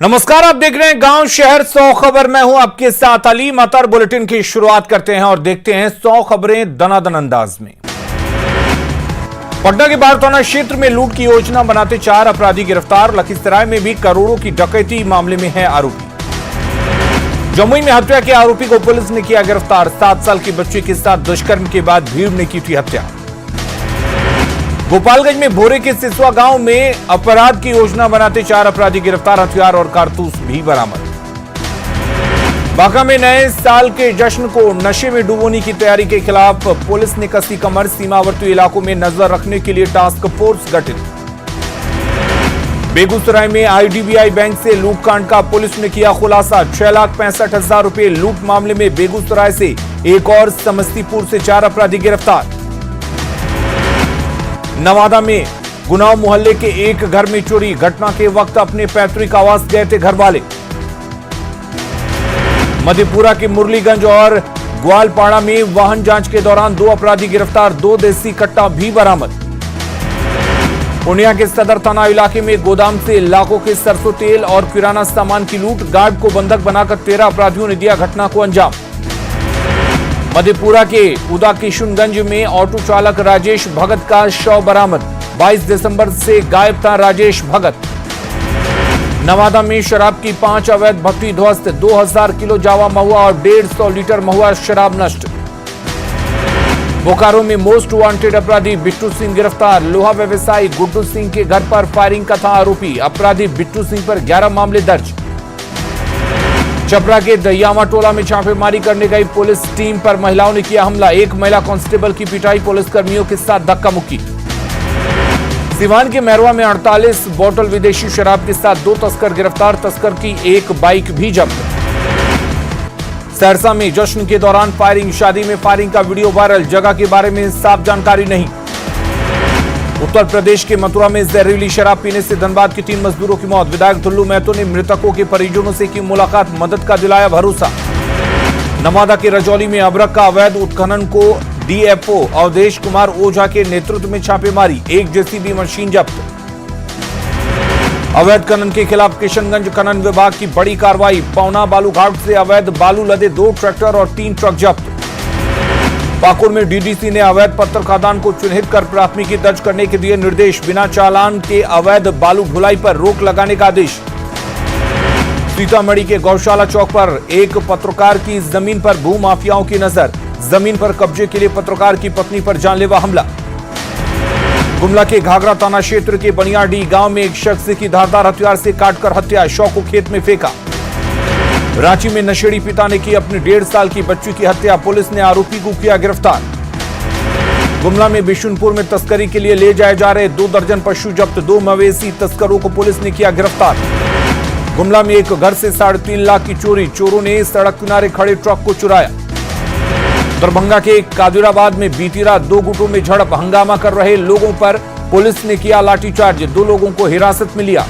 नमस्कार, आप देख रहे हैं गांव शहर 100 खबर। मैं हूं आपके साथ अली मतर। बुलेटिन की शुरुआत करते हैं और देखते हैं 100 खबरें दनादन अंदाज में। पटना के बाढ़ थाना क्षेत्र में लूट की योजना बनाते 4 अपराधी गिरफ्तार। लखीसराय में भी करोड़ों की डकैती मामले में है आरोपी। जमुई में हत्या के आरोपी को पुलिस ने किया गिरफ्तार। 7 साल की बच्ची के साथ दुष्कर्म के बाद भीड़ ने की थी हत्या। गोपालगंज में भोरे के सिसवा गांव में अपराध की योजना बनाते 4 अपराधी गिरफ्तार। हथियार और कारतूस भी बरामद। बांका में नए साल के जश्न को नशे में डुबोने की तैयारी के खिलाफ पुलिस ने कसी कमर। सीमावर्ती इलाकों में नजर रखने के लिए टास्क फोर्स गठित। बेगूसराय में आईडीबीआई बैंक से लूटकांड का पुलिस ने किया खुलासा। 6,65,000 रुपए लूट मामले में बेगूसराय से एक और समस्तीपुर से 4 अपराधी गिरफ्तार। नवादा में गुनाव मोहल्ले के एक घर में चोरी। घटना के वक्त अपने पैतृक आवास गए थे घर वाले। मधेपुरा के मुरलीगंज और ग्वालपाड़ा में वाहन जांच के दौरान 2 अपराधी गिरफ्तार। 2 देसी कट्टा भी बरामद। पूर्णिया के सदर थाना इलाके में गोदाम से लाखों के सरसों तेल और किराना सामान की लूट। गार्ड को बंधक बनाकर 13 अपराधियों ने दिया घटना को अंजाम। मधेपुरा के उदा किशुनगंज में ऑटो चालक राजेश भगत का शव बरामद। 22 दिसंबर से गायब था राजेश भगत। नवादा में शराब की 5 अवैध भट्टी ध्वस्त। 2000 किलो जावा महुआ और 150 लीटर महुआ शराब नष्ट। बोकारो में मोस्ट वांटेड अपराधी बिट्टू सिंह गिरफ्तार। लोहा व्यवसायी गुड्डू सिंह के घर पर फायरिंग का था आरोपी। अपराधी बिट्टू सिंह पर 11 मामले दर्ज। चपरा के दहियामा टोला में छापेमारी करने गई पुलिस टीम पर महिलाओं ने किया हमला। एक महिला कांस्टेबल की पिटाई। पुलिसकर्मियों के साथ धक्का मुक्की। सिवान के मैरवा में 48 बोतल विदेशी शराब के साथ 2 तस्कर गिरफ्तार। तस्कर की एक बाइक भी जब्त। सहरसा में जश्न के दौरान फायरिंग। शादी में फायरिंग का वीडियो वायरल। जगह के बारे में साफ जानकारी नहीं। उत्तर प्रदेश के मथुरा में जहरीली शराब पीने से धनबाद के 3 मजदूरों की मौत। विधायक दुल्लू महतो ने मृतकों के परिजनों से की मुलाकात। मदद का दिलाया भरोसा। नवादा के रजौली में अभ्रक का अवैध उत्खनन को डीएफओ अवधेश कुमार ओझा के नेतृत्व में छापेमारी। 1 जेसीबी मशीन जब्त। अवैध खनन के खिलाफ किशनगंज खनन विभाग की बड़ी कार्रवाई। पौना बालू घाट से अवैध बालू लदे 2 ट्रैक्टर और 3 ट्रक जब्त। पाकुड़ में डीडीसी ने अवैध पत्थर खदान को चिन्हित कर प्राथमिकी दर्ज करने के दिए निर्देश। बिना चालान के अवैध बालू ढुलाई पर रोक लगाने का आदेश। सीतामढ़ी के गौशाला चौक पर एक पत्रकार की जमीन पर भूमाफियाओं की नजर। जमीन पर कब्जे के लिए पत्रकार की पत्नी पर जानलेवा हमला। गुमला के घाघरा थाना क्षेत्र के बनियाडी गांव में एक शख्स की धारदार हथियार से काटकर हत्या। शव को खेत में फेंका। रांची में नशेड़ी पिता ने की अपनी 1.5 साल की बच्ची की हत्या। पुलिस ने आरोपी को किया गिरफ्तार। गुमला में बिशुनपुर में तस्करी के लिए ले जाए जा रहे 2 दर्जन पशु जब्त। 2 मवेशी तस्करों को पुलिस ने किया गिरफ्तार। गुमला में एक घर से 3.5 लाख की चोरी। चोरों ने सड़क किनारे खड़े ट्रक को चुराया। दरभंगा के कादिराबाद में बीती रात 2 गुटों में झड़प। हंगामा कर रहे लोगों पर पुलिस ने किया लाठीचार्ज। 2 लोगों को हिरासत में लिया।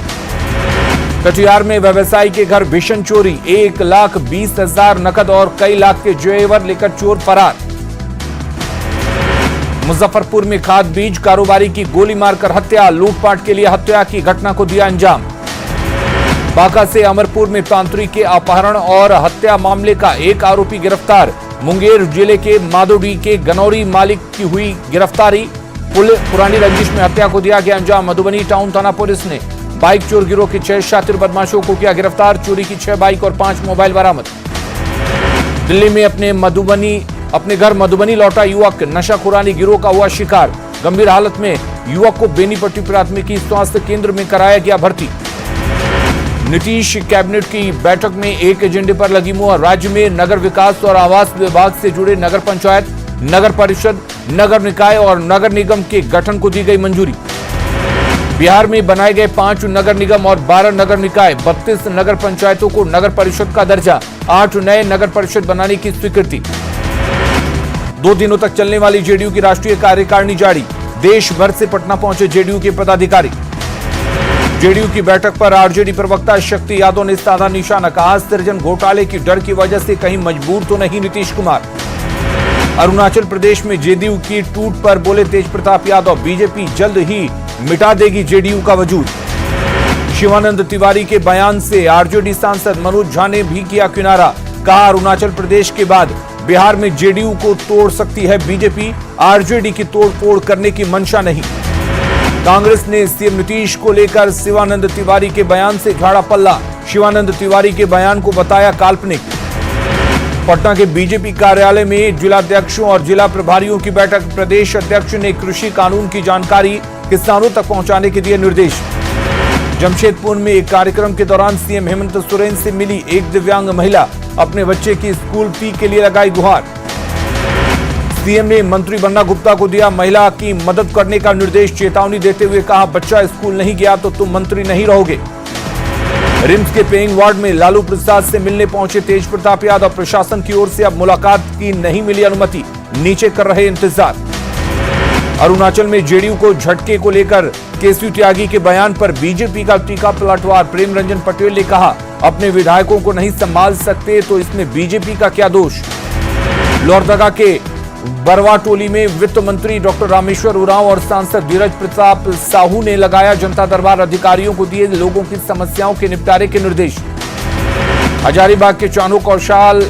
कटिहार में व्यवसायी के घर भीषण चोरी। 1,20,000 नकद और कई लाख के जेवर लेकर चोर फरार। मुजफ्फरपुर में खाद बीज कारोबारी की गोली मारकर हत्या। लूटपाट के लिए हत्या की घटना को दिया अंजाम। बांका से अमरपुर में तांत्रिक के अपहरण और हत्या मामले का एक आरोपी गिरफ्तार। मुंगेर जिले के मादोडी के गनौरी मालिक की हुई गिरफ्तारी। पुरानी रंजिश में हत्या को दिया गया अंजाम। मधुबनी टाउन थाना पुलिस ने बाइक चोर गिरोह के 6 शातिर बदमाशों को किया गिरफ्तार। चोरी की 6 बाइक और 5 मोबाइल बरामद। दिल्ली में अपने घर मधुबनी लौटा युवक नशाखुरानी गिरोह का हुआ शिकार। गंभीर हालत में युवक को बेनीपट्टी प्राथमिकी स्वास्थ्य केंद्र में कराया गया भर्ती। नीतीश कैबिनेट की बैठक में एक एजेंडे पर लगी मुहर। राज्य में नगर विकास और आवास विभाग से जुड़े नगर पंचायत, नगर परिषद, नगर निकाय और नगर निगम के गठन को दी गई मंजूरी। बिहार में बनाए गए 5 नगर निगम और 12 नगर निकाय, 32 नगर पंचायतों को नगर परिषद का दर्जा, 8 नए नगर परिषद बनाने की स्वीकृति। 2 दिनों तक चलने वाली जेडीयू की राष्ट्रीय कार्यकारिणी जारी। देश भर से पटना पहुंचे जेडीयू के पदाधिकारी। जेडीयू की बैठक पर आरजेडी प्रवक्ता शक्ति यादव ने साधा निशाना। कहा, सृजन घोटाले की डर की वजह से कहीं मजबूर तो नहीं नीतीश कुमार। अरुणाचल प्रदेश में जेडीयू की टूट पर बोले तेज प्रताप यादव। बीजेपी जल्द ही मिटा देगी जेडीयू का वजूद। शिवानंद तिवारी के बयान से आरजेडी सांसद मनोज झा ने भी किया किनारा। कहा, अरुणाचल प्रदेश के बाद बिहार में जेडीयू को तोड़ सकती है बीजेपी, आरजेडी की तोड़फोड़ करने की मंशा नहीं। कांग्रेस ने सीएम नीतीश को लेकर शिवानंद तिवारी के बयान से झाड़ा पल्ला। शिवानंद तिवारी के बयान को बताया काल्पनिक। पटना के बीजेपी कार्यालय में जिलाध्यक्षों और जिला प्रभारियों की बैठक। प्रदेश अध्यक्ष ने कृषि कानून की जानकारी किसानों तक पहुंचाने के दिए निर्देश। जमशेदपुर में एक कार्यक्रम के दौरान सीएम हेमंत सोरेन से मिली एक दिव्यांग महिला, अपने बच्चे की स्कूल फी के लिए लगाई गुहार। सीएम ने मंत्री बन्ना गुप्ता को दिया महिला की मदद करने का निर्देश। चेतावनी देते हुए कहा, बच्चा स्कूल नहीं गया तो तुम मंत्री नहीं रहोगे। रिम्स के पेइंग वार्ड में लालू प्रसाद से मिलने पहुंचे तेज प्रताप यादव। प्रशासन की ओर से अब मुलाकात की नहीं मिली अनुमति, नीचे कर रहे इंतजार। अरुणाचल में जेडीयू को झटके को लेकर केसु त्यागी के बयान पर बीजेपी का तीखा पलटवार। प्रेम रंजन पटेल ने कहा, अपने विधायकों को नहीं संभाल सकते तो इसमें बीजेपी का क्या दोष। लोहरदगा के बरवाटोली में वित्त मंत्री डॉक्टर रामेश्वर उरांव और सांसद धीरज प्रताप साहू ने लगाया जनता दरबार। अधिकारियों को दिए लोगों की समस्याओं के निपटारे के निर्देश। हजारीबाग के चानो कौशल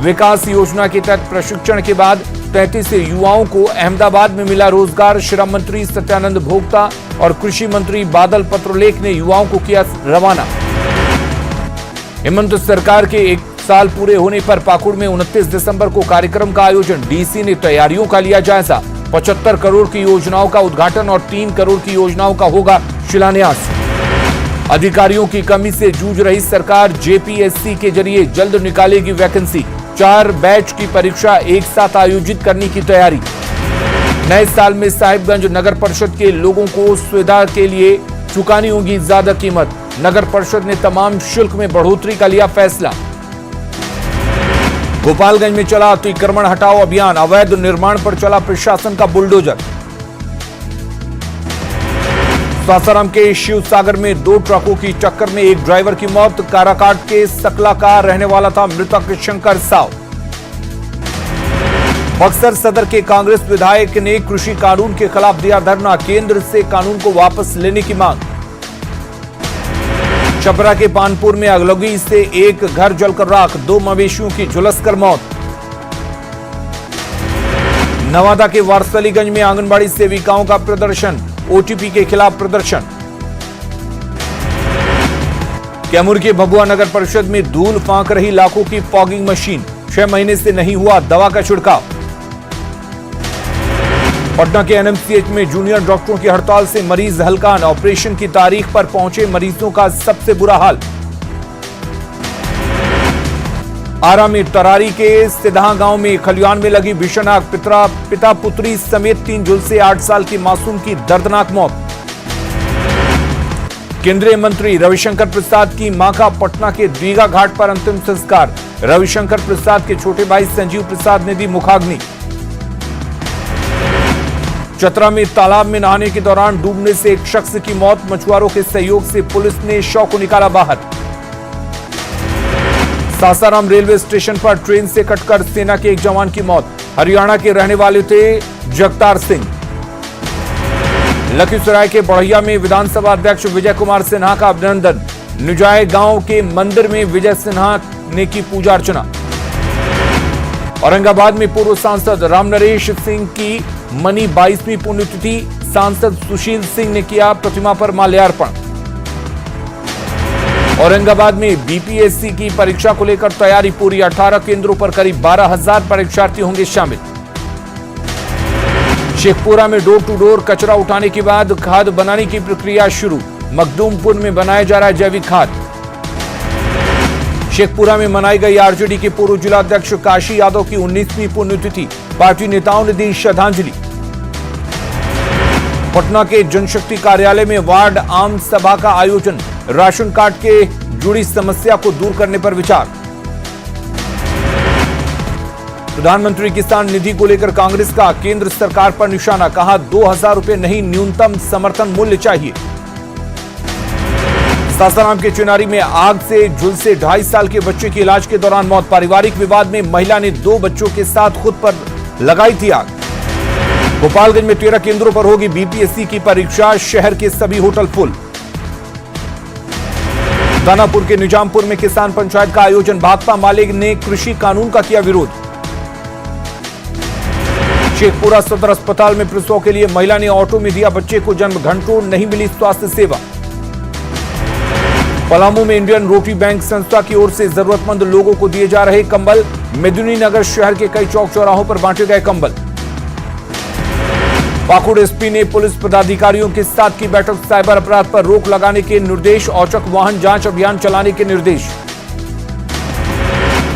विकास योजना के तहत प्रशिक्षण के बाद 33 युवाओं को अहमदाबाद में मिला रोजगार। श्रम मंत्री सत्यानंद भोक्ता और कृषि मंत्री बादल पत्रलेख ने युवाओं को किया रवाना। हेमंत सरकार के एक साल पूरे होने पर पाकुड़ में 29 दिसंबर को कार्यक्रम का आयोजन। डीसी ने तैयारियों का लिया जायजा। 75 करोड़ की योजनाओं का उद्घाटन और 3 करोड़ की योजनाओं का होगा शिलान्यास। अधिकारियों की कमी से जूझ रही सरकार जेपीएससी के जरिए जल्द निकालेगी वैकेंसी। 4 बैच की परीक्षा एक साथ आयोजित करने की तैयारी। नए साल में साहिबगंज नगर परिषद के लोगों को सुविधा के लिए चुकानी होगी ज्यादा कीमत। नगर परिषद ने तमाम शुल्क में बढ़ोतरी का लिया फैसला। गोपालगंज में चला अतिक्रमण हटाओ अभियान। अवैध निर्माण पर चला प्रशासन का बुलडोजर। सासाराम के शिवसागर में 2 ट्रकों की टक्कर में एक ड्राइवर की मौत। काराकाट के सकला का रहने वाला था मृतक शंकर साव। बक्सर सदर के कांग्रेस विधायक ने कृषि कानून के खिलाफ दिया धरना। केंद्र से कानून को वापस लेने की मांग। छपरा के पानपुर में अगलगी से एक घर जलकर राख। 2 मवेशियों की झुलसकर मौत। नवादा के वारसलीगंज में आंगनबाड़ी सेविकाओं का प्रदर्शन। ओटीपी के खिलाफ प्रदर्शन। कैमूर के भभुआ नगर परिषद में धूल फांक रही लाखों की फॉगिंग मशीन। 6 महीने से नहीं हुआ दवा का छिड़काव। पटना के एनएमसीएच में जूनियर डॉक्टरों की हड़ताल से मरीज हलकान। ऑपरेशन की तारीख पर पहुंचे मरीजों का सबसे बुरा हाल। आरा में तरारी के सिधा गांव में खलियान में लगी भीषण आग। पिता पुत्री समेत 3 झुलसे 8 साल की मासूम की दर्दनाक मौत। केंद्रीय मंत्री रविशंकर प्रसाद की मां का पटना के दीघा घाट पर अंतिम संस्कार। रविशंकर प्रसाद के छोटे भाई संजीव प्रसाद ने दी मुखाग्नि। चतरा में तालाब में नहाने के दौरान डूबने से एक शख्स की मौत। मछुआरों के सहयोग से पुलिस ने शव को निकाला बाहर। सासाराम रेलवे स्टेशन पर ट्रेन से कटकर सेना के एक जवान की मौत। हरियाणा के रहने वाले थे जगतार सिंह। लखीसराय के बढ़ैया में विधानसभा अध्यक्ष विजय कुमार सिन्हा का अभिनंदन। निजाय गांव के मंदिर में विजय सिन्हा ने की पूजा अर्चना। औरंगाबाद में पूर्व सांसद रामनरेश सिंह की मनी 22वीं पुण्यतिथि। सांसद सुशील सिंह ने किया प्रतिमा पर माल्यार्पण। औरंगाबाद में बीपीएससी की परीक्षा को लेकर तैयारी पूरी। 18 केंद्रों पर करीब 12,000 परीक्षार्थी होंगे शामिल। शेखपुरा में डोर टू डोर कचरा उठाने के बाद खाद बनाने की प्रक्रिया शुरू। मखदूमपुर में बनाया जा रहा है जैविक खाद। शेखपुरा में मनाई गई आरजेडी के पूर्व जिलाध्यक्ष काशी यादव की 19वीं पुण्यतिथि। पार्टी नेताओं ने दी श्रद्धांजलि। पटना के जनशक्ति कार्यालय में वार्ड आम सभा का आयोजन। राशन कार्ड के जुड़ी समस्या को दूर करने पर विचार। प्रधानमंत्री किसान निधि को लेकर कांग्रेस का केंद्र सरकार पर निशाना। कहा 2,000 रुपए नहीं, न्यूनतम समर्थन मूल्य चाहिए। सासाराम के चिनारी में आग से झुलसे 2.5 साल के बच्चे की इलाज के दौरान मौत। पारिवारिक विवाद में महिला ने 2 बच्चों के साथ खुद पर लगाई थी आग। गोपालगंज में 13 केंद्रों पर होगी बीपीएससी की परीक्षा। शहर के सभी होटल फुल। दानापुर के निजामपुर में किसान पंचायत का आयोजन, भाकपा माले ने कृषि कानून का किया विरोध। शेखपुरा सदर अस्पताल में प्रसव के लिए महिला ने ऑटो में दिया बच्चे को जन्म, घंटों नहीं मिली स्वास्थ्य सेवा। पलामू में इंडियन रोटी बैंक संस्था की ओर से जरूरतमंद लोगों को दिए जा रहे कंबल, मेदिनीनगर शहर के कई चौक चौराहों पर बांटे गए कंबल। पाकुड़ एसपी ने पुलिस पदाधिकारियों के साथ की बैठक, साइबर अपराध पर रोक लगाने के निर्देश, औचक वाहन जांच अभियान चलाने के निर्देश।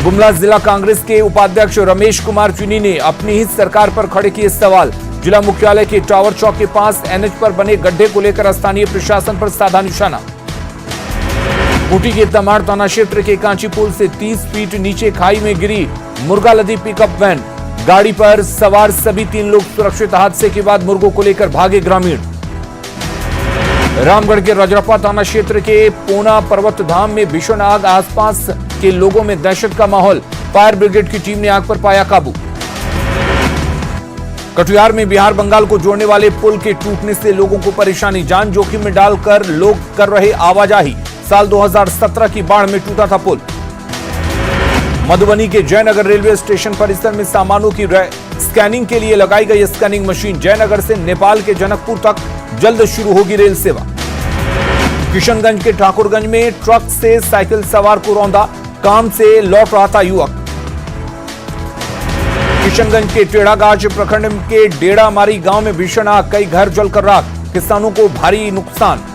गुमला जिला कांग्रेस के उपाध्यक्ष रमेश कुमार चुनी ने अपनी ही सरकार पर खड़े किए सवाल, जिला मुख्यालय के टावर चौक के पास एनएच पर बने गड्ढे को लेकर स्थानीय प्रशासन पर साधा निशाना। खूंटी के तमाड़ थाना क्षेत्र के कांची पुल से 30 फीट नीचे खाई में गिरी मुर्गा लदी पिकअप वैन, गाड़ी पर सवार सभी 3 लोग सुरक्षित। हादसे के बाद मुर्गों को लेकर भागे ग्रामीण। रामगढ़ के रजरप्पा थाना क्षेत्र के पूना पर्वत धाम में भीषण आग, आसपास के लोगों में दहशत का माहौल, फायर ब्रिगेड की टीम ने आग पर पाया काबू। कटिहार में बिहार बंगाल को जोड़ने वाले पुल के टूटने से लोगों को परेशानी, जान जोखिम में डालकर लोग कर रहे आवाजाही। साल 2017 की बाढ़ में टूटा था पुल। मधुबनी के जयनगर रेलवे स्टेशन परिसर में सामानों की स्कैनिंग के लिए लगाई गई स्कैनिंग मशीन, जयनगर से नेपाल के जनकपुर तक जल्द शुरू होगी रेल सेवा। किशनगंज के ठाकुरगंज में ट्रक से साइकिल सवार को रौंदा, काम से लौट रहा था युवक। किशनगंज के टेढ़ागाछ प्रखंड के डेड़ामारी गांव में भीषण आग, कई घर जलकर राख, किसानों को भारी नुकसान।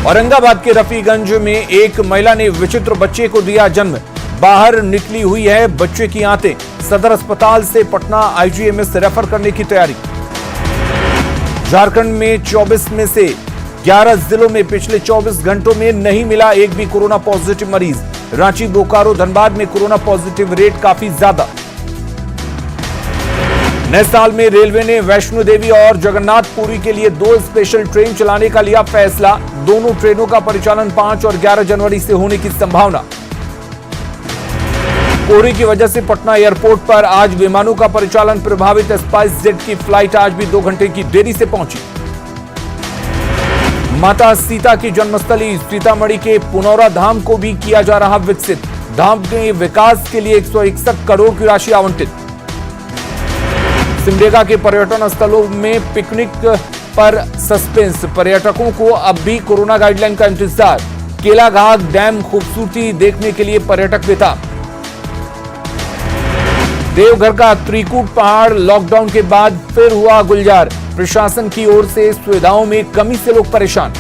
औरंगाबाद के रफीगंज में एक महिला ने विचित्र बच्चे को दिया जन्म, बाहर निकली हुई है बच्चे की आंतें, सदर अस्पताल से पटना आईजीएमएस रेफर करने की तैयारी। झारखंड में 24 में से 11 जिलों में पिछले 24 घंटों में नहीं मिला एक भी कोरोना पॉजिटिव मरीज। रांची, बोकारो, धनबाद में कोरोना पॉजिटिव रेट काफी ज्यादा। नए साल में रेलवे ने वैष्णो देवी और जगन्नाथपुरी के लिए 2 स्पेशल ट्रेन चलाने का लिया फैसला, दोनों ट्रेनों का परिचालन 5 और 11 जनवरी से होने की संभावना। कोहरे की वजह से पटना एयरपोर्ट पर आज विमानों का परिचालन प्रभावित, स्पाइस जेट की फ्लाइट आज भी 2 घंटे की देरी से पहुंची। माता सीता की जन्मस्थली सीतामढ़ी के पुनौरा धाम को भी किया जा रहा विकसित, धाम के विकास के लिए 161 करोड़ की राशि आवंटित। सिमडेगा के पर्यटन स्थलों में पिकनिक पर सस्पेंस, पर्यटकों को अब भी कोरोना गाइडलाइन का इंतजार। केलाघाट डैम खूबसूरती देखने के लिए पर्यटक बेताब। देवघर का त्रिकूट पहाड़ लॉकडाउन के बाद फिर हुआ गुलजार, प्रशासन की ओर से सुविधाओं में कमी से लोग परेशान।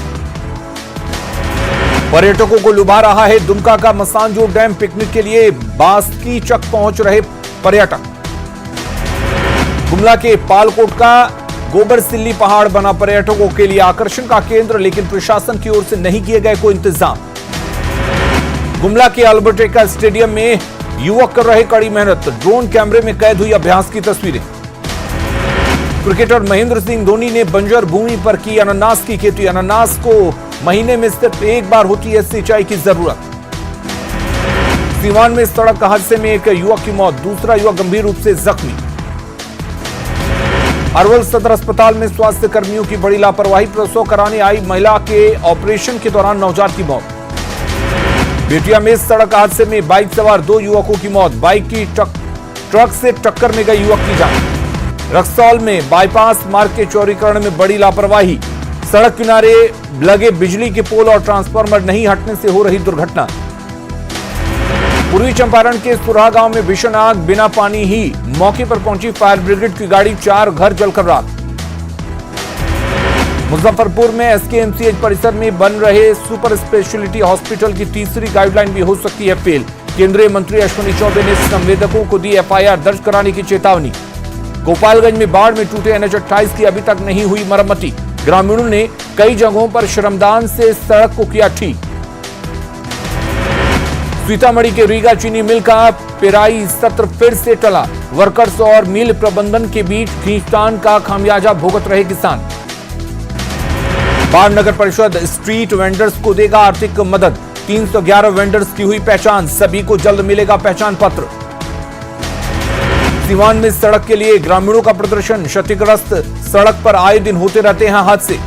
पर्यटकों को लुभा रहा है दुमका का मसानजोर डैम, पिकनिक के लिए बास्कीचक पहुंच रहे पर्यटक। गुमला के पालकोट का गोबरसिल्ली पहाड़ बना पर्यटकों के लिए आकर्षण का केंद्र, लेकिन प्रशासन की ओर से नहीं किए गए कोई इंतजाम। गुमला के अल्बर्टेका स्टेडियम में युवक कर रहे कड़ी मेहनत, ड्रोन कैमरे में कैद हुई अभ्यास की तस्वीरें। क्रिकेटर महेंद्र सिंह धोनी ने बंजर भूमि पर की अनानास की खेती, अनानास को महीने में सिर्फ एक बार होती है सिंचाई की जरूरत। सीवान में सड़क हादसे में एक युवक की मौत, दूसरा युवक गंभीर रूप से जख्मी। अरवल सदर अस्पताल में स्वास्थ्य कर्मियों की बड़ी लापरवाही, प्रसव कराने आई महिला के ऑपरेशन के दौरान नवजात की मौत। बेटिया में सड़क हादसे में बाइक सवार 2 युवकों की मौत, बाइक की ट्रक से टक्कर में गई युवक की जान। रक्सौल में बाईपास मार्ग के चौड़ीकरण में बड़ी लापरवाही, सड़क किनारे लगे बिजली के पोल और ट्रांसफार्मर नहीं हटने से हो रही दुर्घटना। पूर्वी चंपारण के सुरहा गांव में भीषण आग, बिना पानी ही मौके पर पहुंची फायर ब्रिगेड की गाड़ी, 4 घर जलकर राख। मुजफ्फरपुर में एसकेएमसीएच परिसर में बन रहे सुपर स्पेशलिटी हॉस्पिटल की तीसरी गाइडलाइन भी हो सकती है फेल, केंद्रीय मंत्री अश्विनी चौबे ने संवेदकों को दी एफआईआर दर्ज कराने की चेतावनी। गोपालगंज में बाढ़ में टूटे एनएच 28 की अभी तक नहीं हुई मरम्मती, ग्रामीणों ने कई जगहों पर श्रमदान से सड़क को किया ठीक। सीतामढ़ी के रीगा चीनी मिल का पेराई सत्र फिर से टला, वर्कर्स और मिल प्रबंधन के बीच खींचतान का खामियाजा भुगत रहे किसान। बाढ़ नगर परिषद स्ट्रीट वेंडर्स को देगा आर्थिक मदद, 311 वेंडर्स की हुई पहचान, सभी को जल्द मिलेगा पहचान पत्र। सीवान में सड़क के लिए ग्रामीणों का प्रदर्शन, क्षतिग्रस्त सड़क पर आए दिन होते रहते हैं हादसे।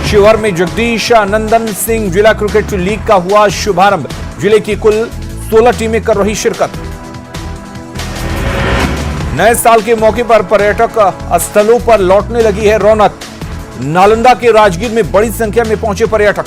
शिवहर में जगदीश नंदन सिंह जिला क्रिकेट लीग का हुआ शुभारंभ। जिले की कुल 16 टीमें कर रही शिरकत। नए साल के मौके पर पर्यटक स्थलों पर लौटने लगी है रौनक। नालंदा के राजगीर में बड़ी संख्या में पहुंचे पर्यटक।